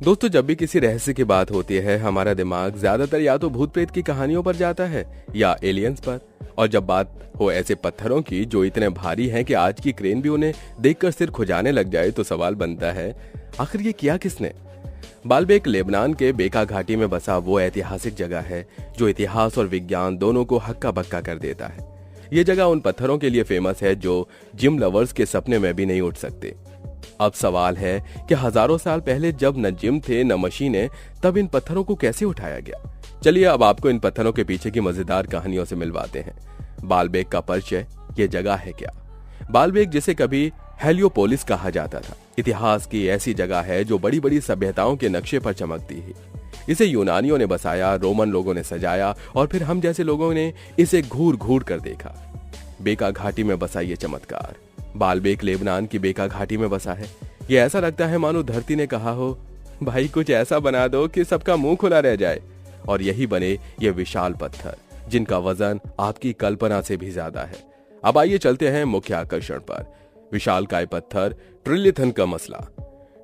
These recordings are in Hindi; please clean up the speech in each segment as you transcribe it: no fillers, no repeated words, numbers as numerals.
दोस्तों, जब भी किसी रहस्य की बात होती है हमारा दिमाग ज्यादातर या तो भूत प्रेत की कहानियों पर जाता है या एलियंस पर। और जब बात हो ऐसे पत्थरों की जो इतने भारी हैं कि आज की क्रेन भी उन्हें देखकर सिर खुजाने लग जाए, तो सवाल बनता है आखिर ये किया किसने। बालबेक लेबनान के बेका घाटी में बसा वो ऐतिहासिक जगह है जो इतिहास और विज्ञान दोनों को हक्का बक्का कर देता है। ये जगह उन पत्थरों के लिए फेमस है जो जिम लवर्स के सपने में भी नहीं उठ सकते। अब सवाल है कि हजारों साल पहले जब न जिम थे न मशीनें, तब इन पत्थरों को कैसे उठाया गया। चलिए अब आपको इन पत्थरों के पीछे की मजेदार कहानियों से मिलवाते हैं। बालबेक का परिचय, ये जगह है क्या। बालबेक, जिसे कभी हेलियोपोलिस कहा जाता था, इतिहास की ऐसी जगह है जो बड़ी बड़ी सभ्यताओं के नक्शे पर चमकती है। इसे यूनानियों ने बसाया, रोमन लोगों ने सजाया और फिर हम जैसे लोगों ने इसे घूर घूर कर देखा। बेका घाटी में बसा ये चमत्कार। बालबेक लेबनान की बेका घाटी में बसा है। ये ऐसा लगता है मानो धरती ने कहा हो, भाई कुछ ऐसा बना दो कि सबका मुंह खुला रह जाए। और यही बने ये विशाल पत्थर जिनका वजन आपकी कल्पना से भी ज्यादा है। अब आइए चलते हैं मुख्य आकर्षण पर। विशालकाय पत्थर ट्रिलिथन का मसला।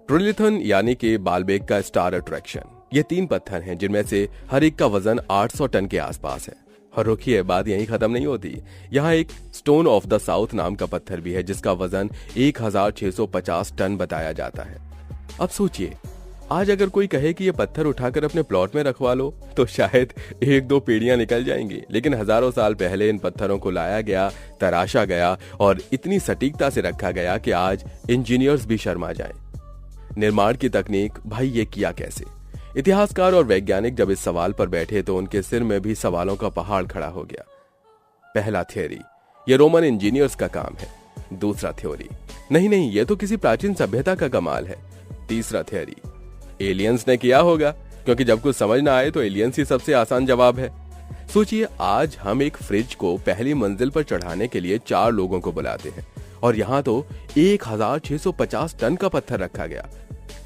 ट्रिलिथन यानी कि बालबेक का स्टार अट्रैक्शन। ये 3 पत्थर हैं जिनमें से हर एक का वजन 800 टन के आसपास है। और रुकिए, बात यहीं खत्म नहीं होती। यहाँ एक स्टोन ऑफ द साउथ नाम का पत्थर भी है जिसका वजन 1650 टन बताया जाता है। अब सोचिए, आज अगर कोई कहे कि ये पत्थर उठाकर अपने प्लॉट में रखवा लो तो शायद 1-2 पीढ़ियां निकल जाएंगी, लेकिन हजारों साल पहले इन पत्थरों को लाया गया, तराशा गया और इतनी सटीकता से रखा गया कि आज इंजीनियर्स भी शर्मा जाएं। निर्माण की तकनीक, भाई ये किया कैसे। इतिहासकार और वैज्ञानिक जब इस सवाल पर बैठे तो उनके सिर में भी सवालों का पहाड़ खड़ा हो गया। पहला थ्योरी, ये रोमन इंजीनियर्स का काम है। दूसरा थ्योरी, नहीं ये तो किसी प्राचीन सभ्यता का कमाल है। तीसरा थ्योरी, एलियंस ने किया होगा, क्योंकि जब कुछ समझ ना आए तो एलियंस ही सबसे आसान जवाब है। सोचिए, आज हम एक फ्रिज को पहली मंजिल पर चढ़ाने के लिए 4 लोगों को बुलाते हैं और यहाँ तो 1650 टन का पत्थर रखा गया।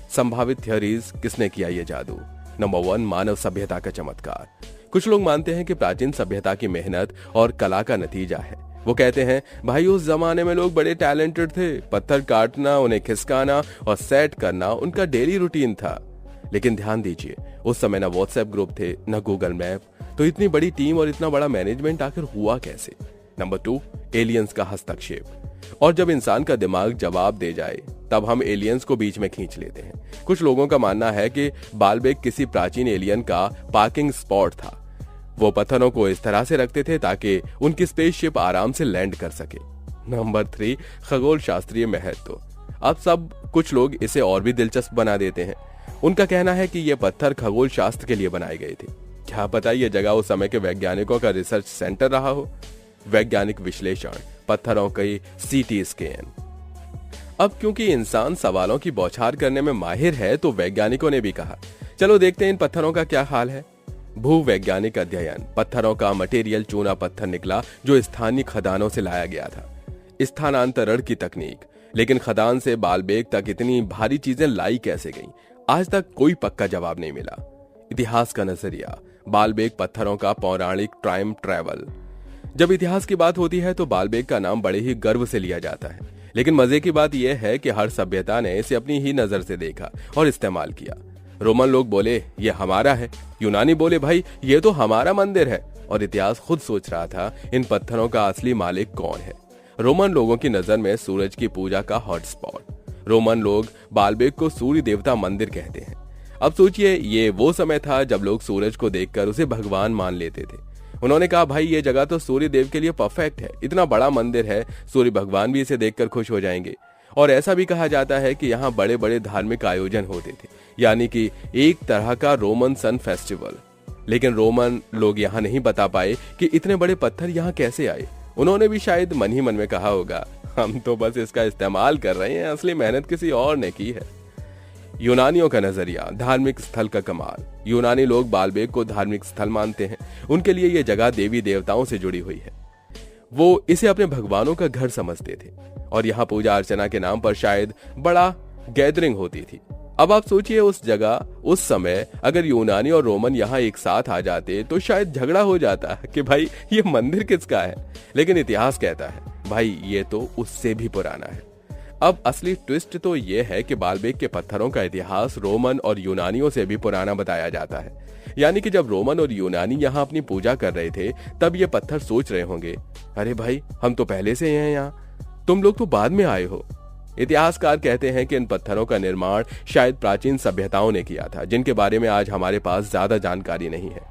संभावित थ्योरीज, किसने किया ये जादू। नंबर 1, मानव सभ्यता का चमत्कार। कुछ लोग मानते हैं कि प्राचीन सभ्यता की मेहनत और कला का नतीजा है। वो कहते हैं, भाई उस जमाने में लोग बड़े टैलेंटेड थे। पत्थर काटना, उन्हें खिसकाना और सेट करना उनका डेली रूटीन था। लेकिन ध्यान दीजिए, उस समय न व्हाट्सएप ग्रुप थे न गूगल मैप, तो इतनी बड़ी टीम और इतना बड़ा मैनेजमेंट आखिर हुआ कैसे। नंबर 2, एलियंस का हस्तक्षेप। और जब इंसान का दिमाग जवाब दे जाए तब हम एलियंस को बीच में खींच लेते हैं। कुछ लोगों का मानना है कि बालबेक किसी प्राचीन एलियन का पार्किंग स्पॉट था। वो पत्थरों को इस तरह से रखते थे ताकि उनकी स्पेसशिप आराम से लैंड कर सके। नंबर 3, खगोल शास्त्रीय महत्व। अब सब कुछ लोग इसे और भी दिलचस्प बना देते हैं। उनका कहना है कि ये पत्थर खगोल शास्त्र के लिए बनाए गए थे। क्या पता ये जगह उस समय के वैज्ञानिकों का रिसर्च सेंटर रहा हो। वैज्ञानिक विश्लेषण, पत्थरों की सीटी स्कैन। अब क्योंकि इंसान सवालों की बौछार करने में माहिर है तो वैज्ञानिकों ने भी कहा, चलो देखते हैं इन पत्थरों का क्या हाल है। भूवैज्ञानिक अध्ययन, पत्थरों का मटेरियल चूना पत्थर निकला जो स्थानीय खदानों से लाया गया था। स्थानांतरण की तकनीक, लेकिन खदान से बालबेक तक इतनी भारी चीजें लाई कैसे गईं, आज तक कोई पक्का जवाब नहीं मिला। इतिहास का नजरिया, बालबेक पत्थरों का पौराणिक टाइम ट्रैवल। जब इतिहास की बात होती है तो बालबेक का नाम बड़े ही गर्व से लिया जाता है, लेकिन मजे की बात यह है कि हर सभ्यता ने इसे अपनी ही नजर से देखा और इस्तेमाल किया। रोमन लोग बोले ये हमारा है, यूनानी बोले भाई ये तो हमारा मंदिर है, और इतिहास खुद सोच रहा था इन पत्थरों का असली मालिक कौन है। रोमन लोगों की नजर में सूरज की पूजा का हॉटस्पॉट। रोमन लोग बालबेक को सूर्य देवता मंदिर कहते हैं। अब सोचिए, ये वो समय था जब लोग सूरज को देखकर उसे भगवान मान लेते थे। उन्होंने कहा, भाई ये जगह तो सूर्य देव के लिए परफेक्ट है, इतना बड़ा मंदिर है, सूर्य भगवान भी इसे देखकर खुश हो जाएंगे। और ऐसा भी कहा जाता है कि यहाँ बड़े बड़े धार्मिक आयोजन होते थे, यानी कि एक तरह का रोमन सन फेस्टिवल। लेकिन रोमन लोग यहाँ नहीं बता पाए कि इतने बड़े पत्थर यहाँ कैसे आए। उन्होंने भी शायद मन ही मन में कहा होगा, हम तो बस इसका इस्तेमाल कर रहे हैं, असली मेहनत किसी और ने की है। यूनानियों का नजरिया, धार्मिक स्थल का कमाल। यूनानी लोग बालबेक को धार्मिक स्थल मानते हैं। उनके लिए यह जगह देवी देवताओं से जुड़ी हुई है। वो इसे अपने भगवानों का घर समझते थे और यहाँ पूजा अर्चना के नाम पर शायद बड़ा गैदरिंग होती थी। अब आप सोचिए, उस जगह उस समय अगर यूनानी और रोमन यहाँ एक साथ आ जाते तो शायद झगड़ा हो जाता कि भाई ये मंदिर किसका है। लेकिन इतिहास कहता है, भाई ये तो उससे भी पुराना है। अब असली ट्विस्ट तो ये है कि बालबेक के पत्थरों का इतिहास रोमन और यूनानियों से भी पुराना बताया जाता है। यानी कि जब रोमन और यूनानी यहाँ अपनी पूजा कर रहे थे तब ये पत्थर सोच रहे होंगे, अरे भाई हम तो पहले से हैं यहाँ, तुम लोग तो बाद में आए हो। इतिहासकार कहते हैं कि इन पत्थरों का निर्माण शायद प्राचीन सभ्यताओं ने किया था, जिनके बारे में आज हमारे पास ज्यादा जानकारी नहीं है।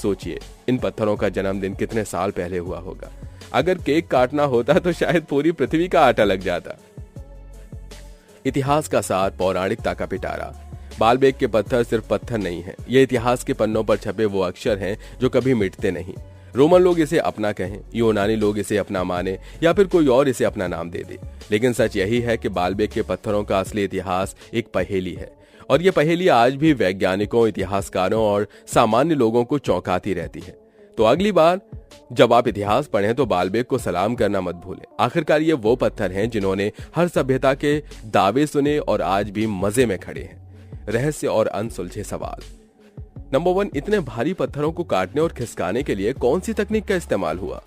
सोचिए इन पत्थरों का जन्मदिन कितने साल पहले हुआ होगा। अगर केक काटना होता तो शायद पूरी पृथ्वी का आटा लग जाता। इतिहास का सार, पौराणिकता का पिटारा। बालबेक के पत्थर सिर्फ पत्थर नहीं है, ये इतिहास के पन्नों पर छपे वो अक्षर हैं जो कभी मिटते नहीं। रोमन लोग इसे अपना कहें, यूनानी लोग इसे अपना माने या फिर कोई और इसे अपना नाम दे दे, लेकिन सच यही है कि बालबेक के पत्थरों का असली इतिहास एक पहेली है। और ये पहेली आज भी वैज्ञानिकों, इतिहासकारों और सामान्य लोगों को चौंकाती रहती है। तो अगली बार जब आप इतिहास पढ़ें तो बालबेक को सलाम करना मत भूलें। आखिरकार ये वो पत्थर हैं जिन्होंने हर सभ्यता के दावे सुने और आज भी मजे में खड़े हैं। रहस्य और अनसुलझे सवाल। नंबर 1, इतने भारी पत्थरों को काटने और खिसकाने के लिए कौन सी तकनीक का इस्तेमाल हुआ?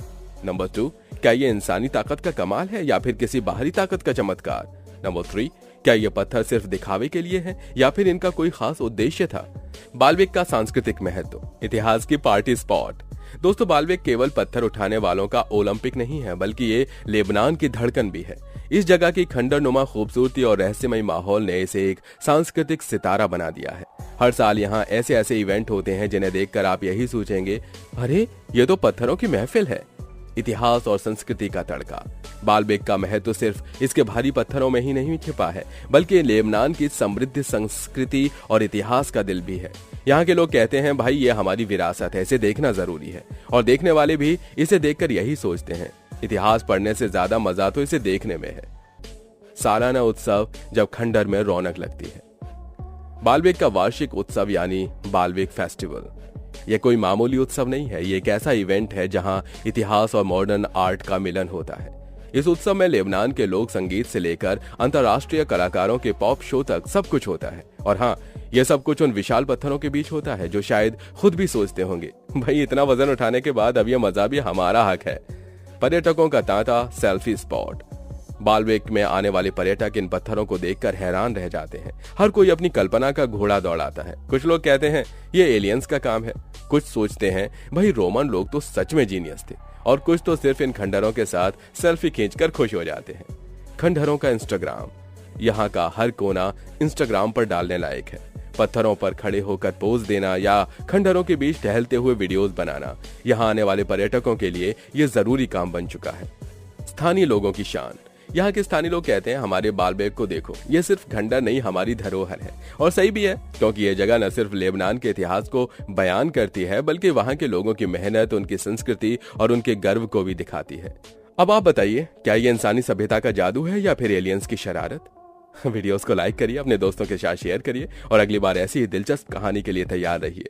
नंबर 2, क्या ये इंसानी ताकत का कमाल है या फिर किसी बाहरी ताकत का चमत्कार? नंबर 3, क्या ये पत्थर सिर्फ दिखावे के लिए है या फिर इनका कोई खास उद्देश्य था? बालबेक का सांस्कृतिक महत्व, इतिहास की पार्टी स्पॉट। दोस्तों, बालबेक केवल पत्थर उठाने वालों का ओलंपिक नहीं है, बल्कि ये लेबनान की धड़कन भी है। इस जगह की खंडरनुमा खूबसूरती और रहस्यमय माहौल ने इसे एक सांस्कृतिक सितारा बना दिया है। हर साल यहाँ ऐसे ऐसे इवेंट होते हैं जिन्हें देखकर आप यही सोचेंगे, अरे ये तो पत्थरों की महफिल है। इतिहास और संस्कृति का तड़का। बालबेक का महत्व सिर्फ इसके भारी पत्थरों में ही नहीं छिपा है, बल्कि लेबनान की समृद्ध संस्कृति और इतिहास का दिल भी है। यहाँ के लोग कहते हैं, भाई ये हमारी विरासत है, इसे देखना जरूरी है। और देखने वाले भी इसे देखकर यही सोचते हैं, इतिहास पढ़ने से ज्यादा मजा तो इसे देखने में है। सालाना उत्सव जब खंडर में रौनक लगती है। बालबेक का वार्षिक उत्सव यानी बालबेक फेस्टिवल, यह कोई मामूली उत्सव नहीं है। ये एक ऐसा इवेंट है जहां इतिहास और मॉडर्न आर्ट का मिलन होता है। इस उत्सव में लेबनान के लोक संगीत से लेकर अंतर्राष्ट्रीय कलाकारों के पॉप शो तक सब कुछ होता है। और हाँ, यह सब कुछ उन विशाल पत्थरों के बीच होता है जो शायद खुद भी सोचते होंगे, भाई इतना वजन उठाने के बाद अब यह मजा भी हमारा हक है। पर्यटकों का तांता, सेल्फी स्पॉट। बालबेक में आने वाले पर्यटक इन पत्थरों को देखकर हैरान रह जाते हैं। हर कोई अपनी कल्पना का घोड़ा दौड़ाता है। कुछ लोग कहते हैं ये एलियंस का काम है, कुछ सोचते हैं भाई रोमन लोग तो सच में जीनियस थे, और कुछ तो सिर्फ इन खंडरों के साथ सेल्फी खींचकर खुश हो जाते हैं। खंडरों का इंस्टाग्राम। यहाँ का हर कोना इंस्टाग्राम पर डालने लायक है। पत्थरों पर खड़े होकर पोज देना या खंडरों के बीच टहलते हुए वीडियोस बनाना यहाँ आने वाले पर्यटकों के लिए ये जरूरी काम बन चुका है। स्थानीय लोगों की शान। यहाँ के स्थानीय लोग कहते हैं, हमारे बालबेक को देखो, ये सिर्फ खंडर नहीं हमारी धरोहर है। और सही भी है, क्योंकि ये जगह न सिर्फ लेबनान के इतिहास को बयान करती है, बल्कि वहाँ के लोगों की मेहनत, उनकी संस्कृति और उनके गर्व को भी दिखाती है। अब आप बताइए, क्या ये इंसानी सभ्यता का जादू है या फिर एलियंस की शरारत? वीडियोस को लाइक करिए, अपने दोस्तों के साथ शेयर करिए और अगली बार ऐसी ही दिलचस्प कहानी के लिए तैयार रहिए।